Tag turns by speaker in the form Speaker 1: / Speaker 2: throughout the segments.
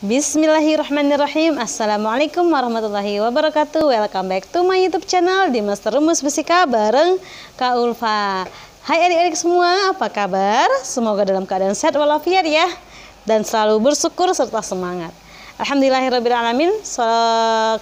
Speaker 1: Bismillahirrahmanirrahim. Assalamualaikum warahmatullahi wabarakatuh. Welcome back to my YouTube channel Dimas Rumus Fisika bareng Kak Ulfa. Hai adik-adik semua, apa kabar? Semoga dalam keadaan sehat walafiat ya, dan selalu bersyukur serta semangat. Alhamdulillahirrabbilalamin.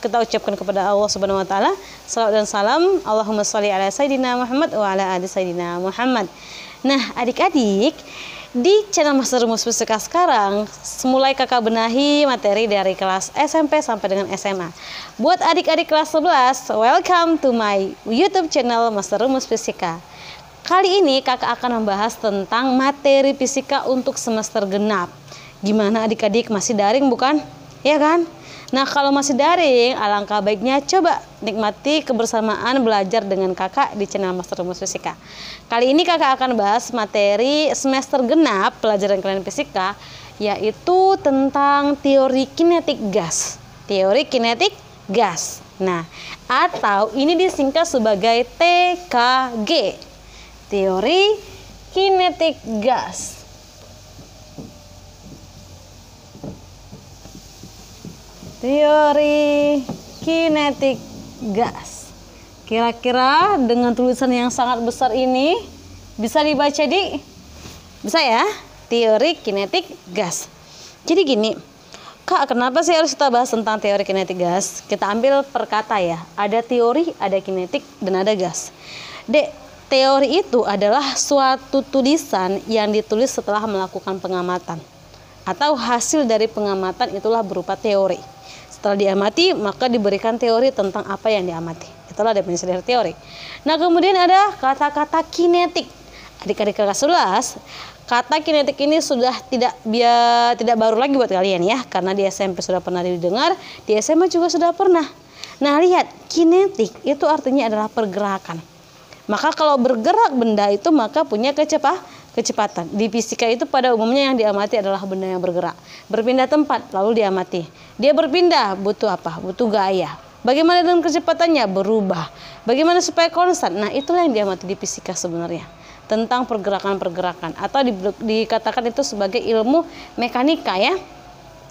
Speaker 1: Kita ucapkan kepada Allah Subhanahu wa taala salawat dan salam. Allahumma sholli ala sayidina Muhammad wa ala ali sayidina Muhammad. Nah, adik-adik, di channel Master Rumus Fisika sekarang mulai kakak benahi materi dari kelas SMP sampai dengan SMA. Buat adik-adik kelas 11, welcome to my YouTube channel Master Rumus Fisika. Kali ini kakak akan membahas tentang materi fisika untuk semester genap. Gimana adik-adik, masih daring bukan? Ya kan? Nah, kalau masih daring, alangkah baiknya coba nikmati kebersamaan belajar dengan kakak di channel Master Rumus Fisika. Kali ini kakak akan bahas materi semester genap pelajaran kalian fisika, yaitu tentang teori kinetik gas. Teori kinetik gas. Nah, atau ini disingkat sebagai TKG. Teori kinetik gas. Teori kinetik gas. Kira-kira dengan tulisan yang sangat besar ini bisa dibaca di? Bisa ya? Teori kinetik gas. Jadi gini, Kak, kenapa sih harus kita bahas tentang teori kinetik gas? Kita ambil per kata ya. Ada teori, ada kinetik, dan ada gas. Dek, teori itu adalah suatu tulisan yang ditulis setelah melakukan pengamatan, atau hasil dari pengamatan itulah berupa teori. Setelah diamati, maka diberikan teori tentang apa yang diamati. Itulah definisi dari teori. Nah, kemudian ada kata-kata kinetik. Adik-adik kelas 11, kata kinetik ini sudah tidak baru lagi buat kalian ya, karena di SMP sudah pernah didengar, di SMA juga sudah pernah. Nah, lihat, kinetik itu artinya adalah pergerakan. Maka kalau bergerak benda itu maka punya kecepatan. Di fisika itu pada umumnya yang diamati adalah benda yang bergerak. Berpindah tempat lalu diamati. Dia berpindah butuh apa? Butuh gaya. Bagaimana dengan kecepatannya? Berubah. Bagaimana supaya konstan? Nah, itulah yang diamati di fisika sebenarnya. Tentang pergerakan-pergerakan, atau dikatakan itu sebagai ilmu mekanika ya,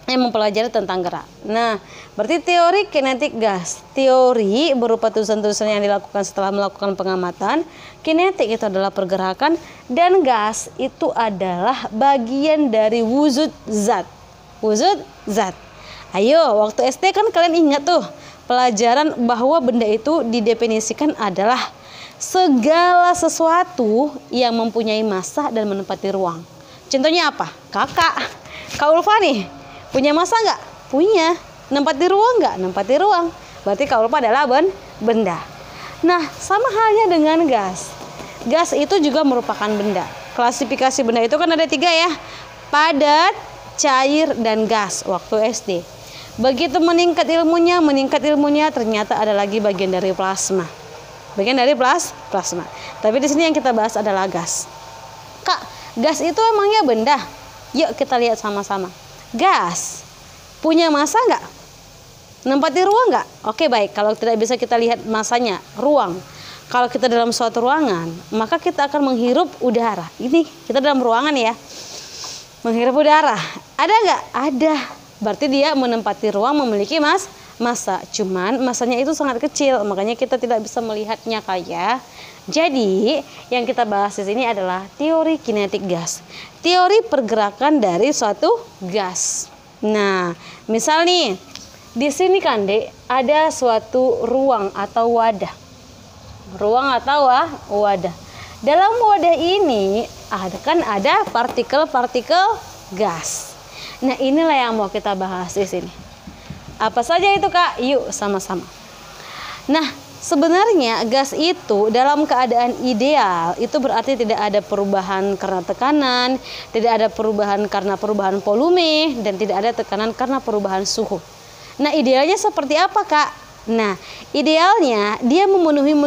Speaker 1: yang mempelajari tentang gerak. Nah, berarti teori kinetik gas. Teori berupa tulisan-tulisan yang dilakukan setelah melakukan pengamatan. Kinetik itu adalah pergerakan, dan gas itu adalah bagian dari wujud zat. Wujud zat. Ayo, waktu SD kan kalian ingat tuh pelajaran bahwa benda itu didefinisikan adalah segala sesuatu yang mempunyai massa dan menempati ruang. Contohnya apa? Kak Ulfa nih, punya massa nggak? Punya. Nempati ruang nggak? Nempati ruang. Berarti Kak Ulfa adalah benda. Nah, sama halnya dengan gas. Gas itu juga merupakan benda. Klasifikasi benda itu kan ada 3 ya. Padat, cair, dan gas waktu SD. Begitu meningkat ilmunya ternyata ada lagi bagian dari plasma. Bagian dari plasma. Tapi di sini yang kita bahas adalah gas. Kak, gas itu emangnya benda? Yuk kita lihat sama-sama. Gas punya massa nggak? Nempati ruang nggak? Oke, baik. Kalau tidak bisa kita lihat massanya, ruang. Kalau kita dalam suatu ruangan, maka kita akan menghirup udara. Ini kita dalam ruangan ya, menghirup udara. Ada nggak? Ada. Berarti dia menempati ruang, memiliki massa. Cuman massanya itu sangat kecil, makanya kita tidak bisa melihatnya kayak. Jadi yang kita bahas di sini adalah teori kinetik gas. Teori pergerakan dari suatu gas. Nah, misal nih, di sini kan Dek, ada suatu ruang atau wadah. Ruang atau wadah. Dalam wadah ini ada partikel-partikel gas. Nah, inilah yang mau kita bahas di sini. Apa saja itu, Kak? Yuk sama-sama. Nah, sebenarnya gas itu dalam keadaan ideal itu berarti tidak ada perubahan karena tekanan, tidak ada perubahan karena perubahan volume, dan tidak ada tekanan karena perubahan suhu. Nah, idealnya seperti apa, Kak? Nah, idealnya dia memenuhi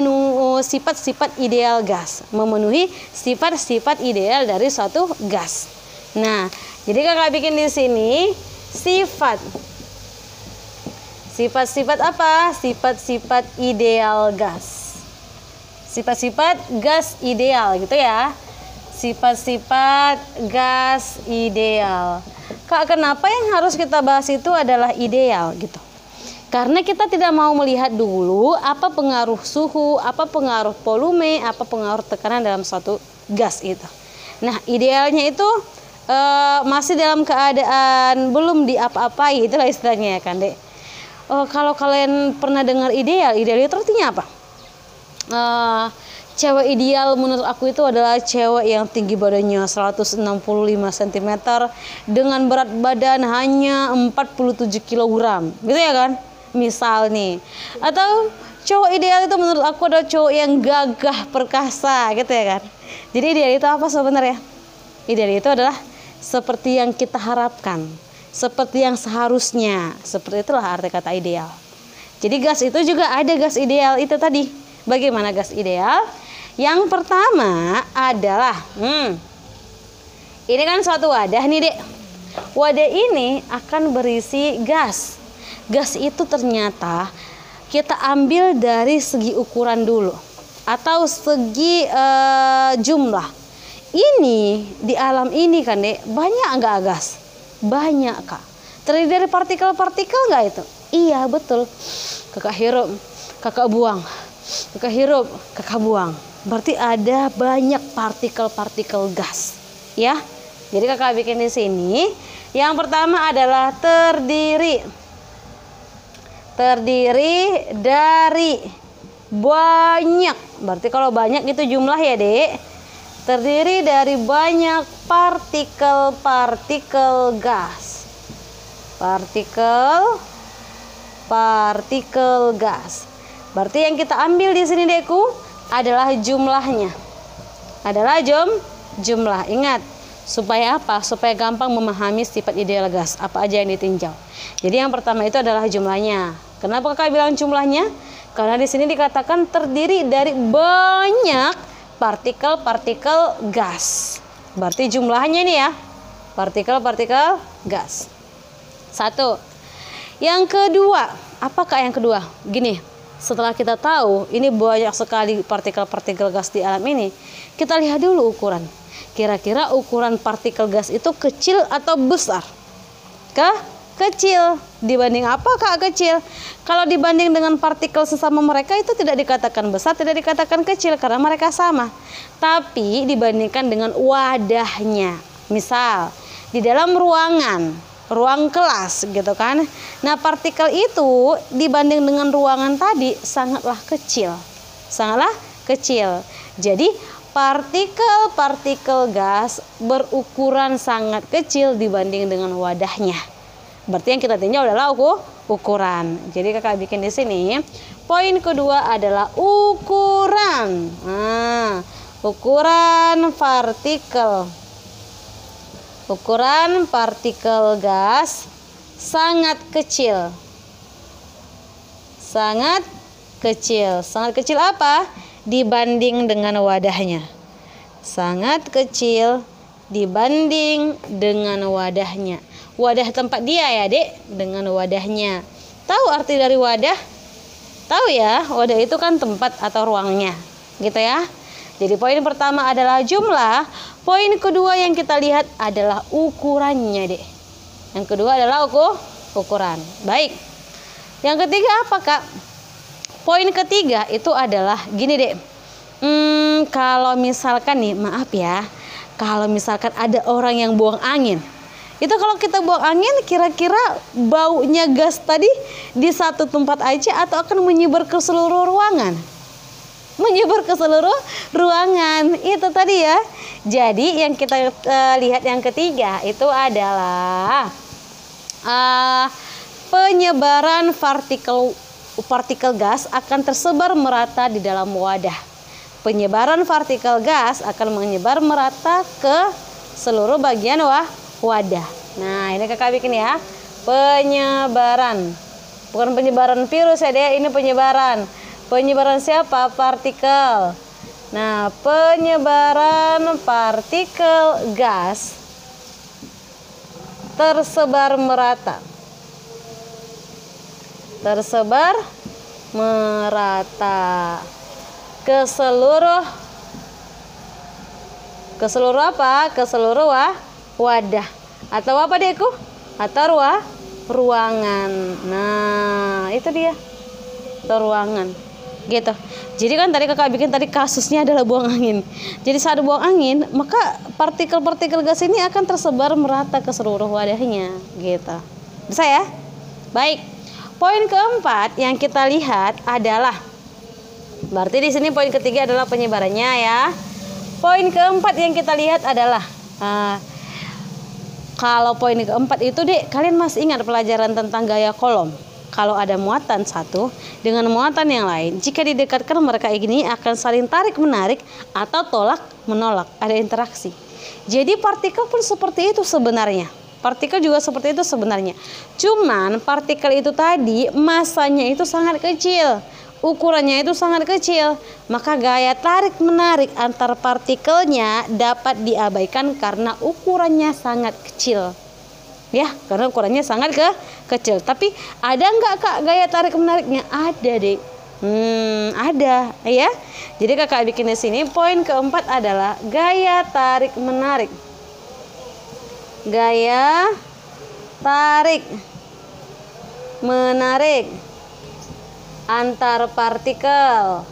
Speaker 1: sifat-sifat ideal gas, memenuhi sifat-sifat ideal dari suatu gas. Nah, jadi kakak bikin di sini sifat-sifat apa? Sifat-sifat ideal gas. Sifat-sifat gas ideal gitu ya. Sifat-sifat gas ideal. Kak, kenapa yang harus kita bahas itu adalah ideal gitu? Karena kita tidak mau melihat dulu apa pengaruh suhu, apa pengaruh volume, apa pengaruh tekanan dalam suatu gas itu. Nah, idealnya itu masih dalam keadaan belum diapa-apai, itulah istilahnya ya kan, Dek. Kalau kalian pernah dengar ideal itu artinya apa? Cewek ideal menurut aku itu adalah cewek yang tinggi badannya 165 cm dengan berat badan hanya 47 kg, gitu ya kan? Misal nih. Atau cowok ideal itu menurut aku adalah cowok yang gagah perkasa, gitu ya kan? Jadi ideal itu apa sebenarnya? Ideal itu adalah seperti yang kita harapkan, seperti yang seharusnya. Seperti itulah arti kata ideal. Jadi gas itu juga ada gas ideal itu tadi. Bagaimana gas ideal? Yang pertama adalah ini kan suatu wadah nih, Dek. Wadah ini akan berisi gas. Gas itu ternyata kita ambil dari segi ukuran dulu atau segi jumlah. Ini di alam ini kan, Dek, banyak nggak gas? Banyak, Kak. Terdiri dari partikel-partikel nggak itu? Iya, betul. Kakak hirup, kakak buang. Kakak hirup, kakak buang. Berarti ada banyak partikel-partikel gas, ya. Jadi kakak bikin di sini. Yang pertama adalah terdiri dari banyak. Berarti kalau banyak itu jumlah ya, Dek. Terdiri dari banyak partikel-partikel gas. Partikel gas. Berarti yang kita ambil di sini, Dekku, adalah jumlahnya. Adalah jumlah. Ingat, supaya apa? Supaya gampang memahami sifat ideal gas, apa aja yang ditinjau. Jadi yang pertama itu adalah jumlahnya. Kenapa kakak bilang jumlahnya? Karena di sini dikatakan terdiri dari banyak partikel-partikel gas. Berarti jumlahnya ini ya, partikel-partikel gas. Satu. Yang kedua, apakah yang kedua? Gini, setelah kita tahu ini banyak sekali partikel-partikel gas di alam ini, kita lihat dulu ukuran. Kira-kira ukuran partikel gas itu kecil atau besar? Kecil. Dibanding apa, Kak, kecil? Kalau dibanding dengan partikel sesama mereka itu tidak dikatakan besar, tidak dikatakan kecil karena mereka sama. Tapi dibandingkan dengan wadahnya. Misal di dalam ruang kelas gitu kan. Nah, partikel itu dibanding dengan ruangan tadi sangatlah kecil. Sangatlah kecil. Jadi partikel-partikel gas berukuran sangat kecil dibanding dengan wadahnya. Berarti yang kita tinjau adalah ukuran. Jadi kakak bikin di sini. Poin kedua adalah ukuran. Nah, ukuran partikel. Ukuran partikel gas sangat kecil. Sangat kecil. Sangat kecil apa? Dibanding dengan wadahnya. Sangat kecil dibanding dengan wadahnya. Wadah tempat dia ya, Dek, dengan wadahnya. Tahu arti dari wadah? Tahu ya, wadah itu kan tempat atau ruangnya, gitu ya. Jadi poin pertama adalah jumlah. Poin kedua yang kita lihat adalah ukurannya, Dek. Yang kedua adalah ukuran. Baik. Yang ketiga apa, Kak? Poin ketiga itu adalah gini, Dek. Kalau misalkan nih, maaf ya, kalau misalkan ada orang yang buang angin, itu kalau kita buang angin, kira-kira baunya gas tadi di satu tempat aja atau akan menyebar ke seluruh ruangan? Menyebar ke seluruh ruangan, itu tadi ya. Jadi yang kita lihat yang ketiga itu adalah penyebaran partikel gas akan tersebar merata di dalam wadah. Penyebaran partikel gas akan menyebar merata ke seluruh bagian wadah. Nah, ini kakak bikin ya. Penyebaran. Bukan penyebaran virus ya, Dek. Ini penyebaran. Penyebaran siapa? Partikel. Nah, penyebaran partikel gas tersebar merata. Tersebar merata ke seluruh apa? Ke seluruh wadah. Atau apa Dekku? Atau ruangan. Nah, itu dia. Atau ruangan. Gitu. Jadi kan tadi kakak bikin tadi kasusnya adalah buang angin. Jadi saat buang angin, maka partikel-partikel gas ini akan tersebar merata ke seluruh wadahnya. Gitu. Bisa ya? Baik. Poin keempat yang kita lihat adalah, berarti di sini poin ketiga adalah penyebarannya ya. Poin keempat yang kita lihat adalah, kalau poin keempat itu Dek, kalian masih ingat pelajaran tentang gaya kolom? Kalau ada muatan satu dengan muatan yang lain, jika didekatkan mereka ini akan saling tarik menarik atau tolak menolak, ada interaksi. Jadi partikel pun seperti itu sebenarnya. Partikel juga seperti itu sebenarnya. Cuman partikel itu tadi masanya itu sangat kecil, ukurannya itu sangat kecil, maka gaya tarik menarik antar partikelnya dapat diabaikan karena ukurannya sangat kecil. Ya, karena ukurannya sangat kecil. Tapi ada nggak Kak gaya tarik menariknya? Ada Dek. Ada ya. Jadi kakak bikin di sini poin keempat adalah gaya tarik menarik. Gaya tarik menarik antar partikel.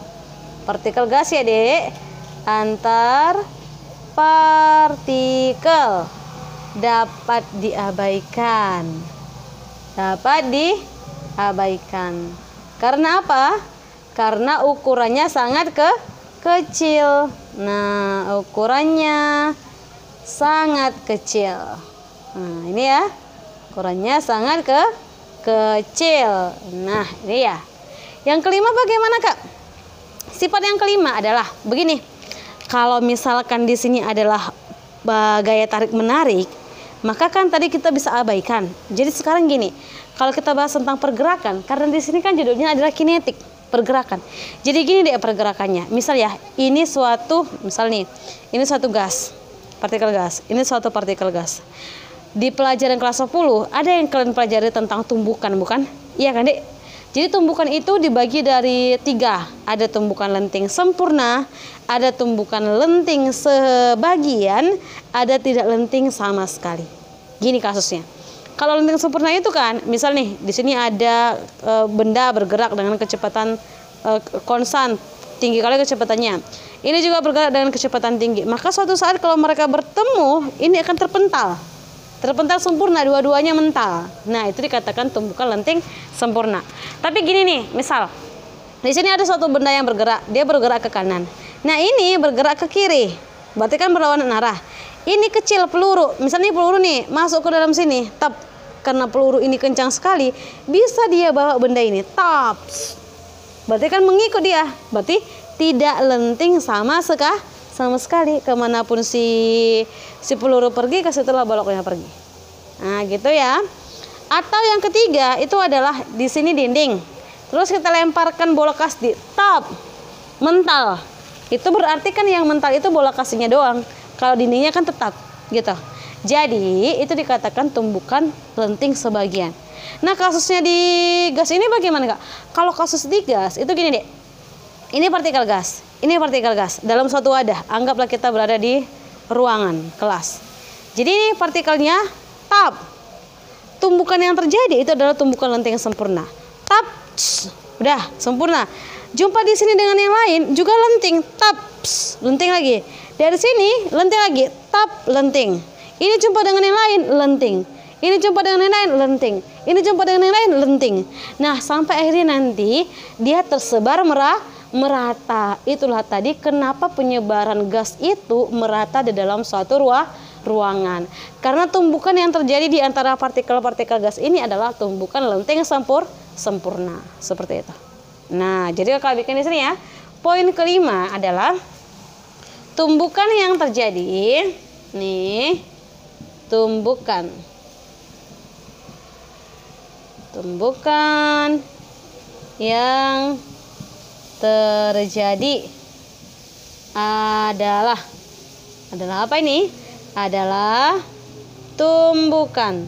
Speaker 1: Partikel gas ya Dek. Antar partikel dapat diabaikan. Dapat diabaikan. Karena apa? Karena ukurannya sangat kecil. Nah, ukurannya sangat kecil. Nah, ini ya. Ukurannya sangat kecil. Nah, ini ya. Yang kelima bagaimana, Kak? Sifat yang kelima adalah begini. Kalau misalkan di sini adalah gaya tarik menarik, maka kan tadi kita bisa abaikan. Jadi sekarang gini, kalau kita bahas tentang pergerakan, karena di sini kan judulnya adalah kinetik, pergerakan. Jadi gini deh pergerakannya. Misal ya, ini suatu, misal nih, ini suatu gas, partikel gas. Ini suatu partikel gas. Di pelajaran kelas 10, ada yang kalian pelajari tentang tumbukan, bukan? Iya kan, Dek? Jadi tumbukan itu dibagi dari 3. Ada tumbukan lenting sempurna, ada tumbukan lenting sebagian, ada tidak lenting sama sekali. Gini kasusnya. Kalau lenting sempurna itu kan, misal nih, di sini ada benda bergerak dengan kecepatan konstan, tinggi kali kecepatannya. Ini juga bergerak dengan kecepatan tinggi. Maka suatu saat kalau mereka bertemu, ini akan terpental. Terpental sempurna, dua-duanya mental. Nah, itu dikatakan tumbukan lenting sempurna. Tapi gini nih, misal di sini ada suatu benda yang bergerak, dia bergerak ke kanan. Nah, ini bergerak ke kiri. Berarti kan berlawanan arah. Ini kecil peluru, misalnya peluru nih masuk ke dalam sini, tap. Karena peluru ini kencang sekali, bisa dia bawa benda ini, tap. Berarti kan mengikut dia. Berarti tidak lenting sama sekali. Kemanapun si peluru pergi, ke situlah baloknya pergi. Nah, gitu ya. Atau yang ketiga itu adalah di sini dinding. Terus kita lemparkan bola kasti, tap, mental. Itu berarti kan yang mental itu bola kastinya doang. Kalau dindingnya kan tetap, gitu. Jadi itu dikatakan tumbukan lenting sebagian. Nah, kasusnya di gas ini bagaimana, Kak? Kalau kasus di gas itu gini, Dek. Ini partikel gas. Ini partikel gas dalam suatu wadah. Anggaplah kita berada di ruangan kelas. Jadi ini partikelnya tap. Tumbukan yang terjadi itu adalah tumbukan lenting sempurna. Tap, udah sempurna. Jumpa di sini dengan yang lain juga lenting, tap, lenting lagi. Dari sini lenting lagi, tap, lenting. Ini jumpa dengan yang lain, lenting. Ini jumpa dengan yang lain, lenting. Ini jumpa dengan yang lain, lenting. Nah, sampai akhirnya nanti dia tersebar merata. Itulah tadi kenapa penyebaran gas itu merata di dalam suatu ruangan. Karena tumbukan yang terjadi di antara partikel-partikel gas ini adalah tumbukan lenting sempurna. Seperti itu. Nah, jadi kalau bikin di sini ya. Poin kelima adalah tumbukan yang terjadi nih, tumbukan yang terjadi adalah apa ini? Adalah tumbukan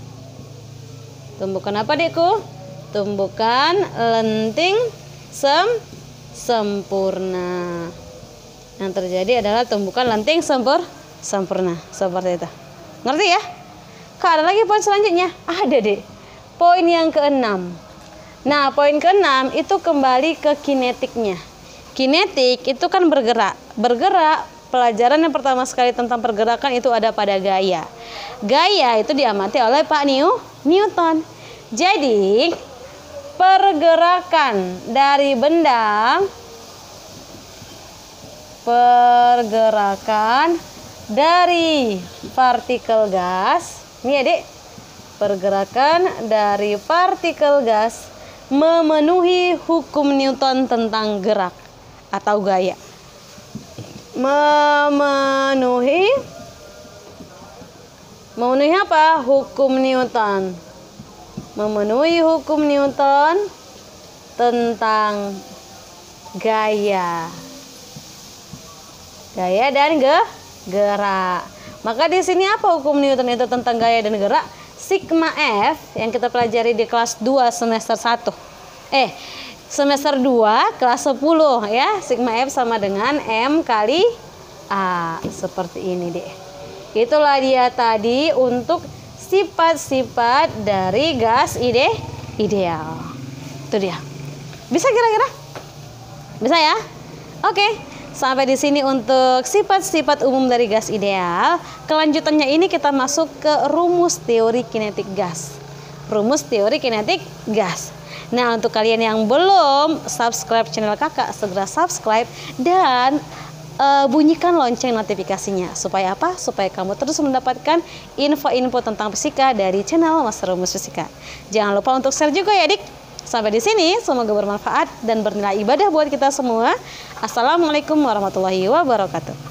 Speaker 1: apa, Dekku? Tumbukan lenting sempurna. Yang terjadi adalah tumbukan lenting sempurna. Seperti itu. Ngerti ya? Kak, ada lagi poin selanjutnya? Ada, Dek. Poin yang keenam. Nah, poin keenam itu kembali ke kinetiknya. Kinetik itu kan bergerak. Bergerak, pelajaran yang pertama sekali tentang pergerakan itu ada pada gaya. Gaya itu diamati oleh Pak Newton. Jadi, pergerakan dari benda, pergerakan dari partikel gas, ini ya, Dek, pergerakan dari partikel gas memenuhi hukum Newton tentang gerak atau gaya. Memenuhi apa? Hukum Newton. Memenuhi hukum Newton tentang gaya. Gaya dan gerak. Maka di sini apa hukum Newton itu tentang gaya dan gerak? Sigma F yang kita pelajari di kelas 2 semester 1. Semester 2 kelas 10 ya. Sigma F sama dengan M kali A. Seperti ini, Dek. Itulah dia tadi untuk sifat-sifat dari gas ideal. Itu dia. Bisa kira-kira? Bisa ya? Oke. Sampai di sini untuk sifat-sifat umum dari gas ideal. Kelanjutannya ini kita masuk ke rumus teori kinetik gas. Rumus teori kinetik gas. Nah, untuk kalian yang belum subscribe channel Kakak, segera subscribe dan bunyikan lonceng notifikasinya. Supaya apa? Supaya kamu terus mendapatkan info-info tentang fisika dari channel Master Rumus Fisika. Jangan lupa untuk share juga ya, Dik. Sampai di sini, semoga bermanfaat dan bernilai ibadah buat kita semua. Assalamualaikum warahmatullahi wabarakatuh.